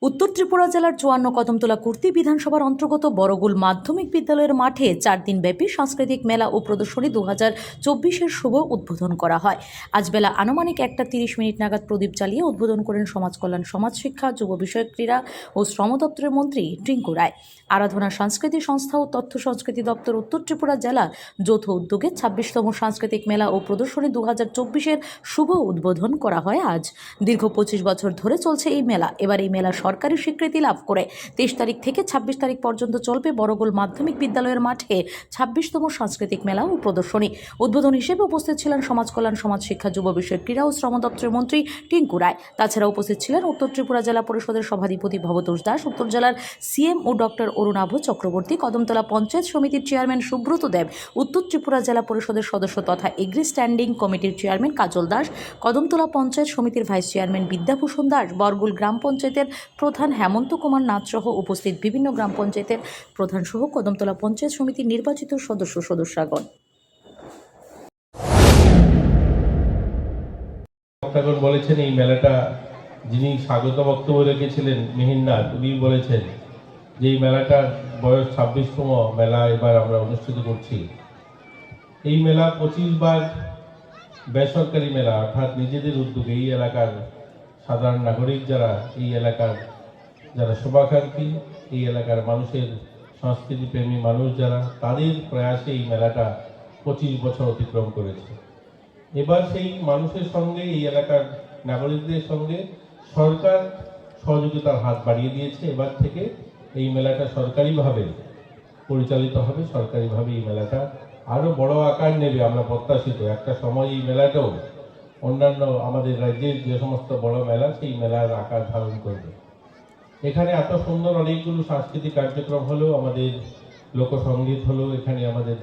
উত্তর ত্রিপুরা জেলার ৫৪ কদমতলা কুর্তি বিধানসভার অন্তর্গত বড়গুল মাধ্যমিক বিদ্যালয়ের মাঠে ৪ দিনব্যাপী সাংস্কৃতিক মেলা ও প্রদর্শনী ২০২৪-এর শুভ উদ্বোধন করা হয়। আজ বেলা আনুমানিক ১:৩০ নাগাদ প্রদীপ জ্বালিয়ে উদ্বোধন করেন সমাজ কল্যাণ, সমাজ শিক্ষা, যুব বিষয়ক, ক্রীড়া ও শ্রম দপ্তরের মন্ত্রী টিঙ্কু রায়। আরাধনা সাংস্কৃতিক সংস্থা ও তথ্য সংস্কৃতি দপ্তর উত্তর ত্রিপুরা জেলা যৌথ উদ্যোগে ২৬তম সাংস্কৃতিক মেলা ও প্রদর্শনী ২০২৪-এর শুভ উদ্বোধন করা হয় আজ। দীর্ঘ ২৫ বছর ধরে চলছে এই মেলা। এবার এই মেলা সরকারি স্বীকৃতি লাভ করে ২৩ তারিখ থেকে ২৬ তারিখ পর্যন্ত চলবে বড়গুল মাধ্যমিক বিদ্যালয়ের মাঠে ২৬তম সাংস্কৃতিক মেলা ও প্রদর্শনী। উদ্বোধন হিসেবে উপস্থিত ছিলেন সমাজ কল্যাণ, সমাজ শিক্ষা, যুব বিষয়ক, ক্রীড়া ও শ্রম দপ্তরের মন্ত্রী টিঙ্কু রায়। তাছাড়া উপস্থিত ছিলেন উত্তর ত্রিপুরা জেলা পরিষদের সভাধিপতি ভবতোষ দাস, উত্তর জেলার সিএম ও ডক্টর অরুণাভ চক্রবর্তী, কদমতলা পঞ্চায়েত সমিতির চেয়ারম্যান সুব্রত দেব, উত্তর ত্রিপুরা জেলা পরিষদের সদস্য তথা এগ্রি স্ট্যান্ডিং কমিটির চেয়ারম্যান কাজল দাস, কদমতলা পঞ্চায়েত সমিতির ভাইস চেয়ারম্যান বিদ্যাভূষণ দাস, বরগুল গ্রাম পঞ্চায়েতের প্রধান হেমন্ত কুমার নাথ সহ উপস্থিত বিভিন্ন গ্রাম পঞ্চায়েতের প্রধান সহ কদমতলা পঞ্চায়েত সমিতির নির্বাচিত সদস্যগণ। বলেছেন এই মেলাটা, যিনি স্বাগত বক্তব্য রেখেছিলেন মিহিরনাথ, উনি বলেছেন যে এই মেলাটার বয়স ২৬তম মেলা এবার আমরা অনুষ্ঠিত করছি। এই মেলা ২৫ বার বেসরকারি মেলা, অর্থাৎ নিজেদের উদ্যোগে এই এলাকার সাধারণ নাগরিক যারা, এই এলাকার যারা শুভাকাঙ্ক্ষী, এই এলাকার মানুষের সংস্কৃতি প্রেমী মানুষ যারা, তাদের প্রয়াসে এই মেলাটা ২৫ বছর অতিক্রম করেছে। এবার সেই মানুষের সঙ্গে, এই এলাকার নাগরিকদের সঙ্গে সরকার সহযোগিতার হাত বাড়িয়ে দিয়েছে। এবার থেকে এই মেলাটা সরকারিভাবে পরিচালিত হবে, সরকারিভাবে এই মেলাটা আরও বড় আকার নেবে আমরা প্রত্যাশিত। একটা সময় এই মেলাটাও অন্যান্য আমাদের রাজ্যের যে সমস্ত বড় মেলা, সেই মেলার আকার ধারণ করবে। এখানে এত সুন্দর অনেকগুলো সাংস্কৃতিক কার্যক্রম হলো, আমাদের লোকসঙ্গীত হলো, এখানে আমাদের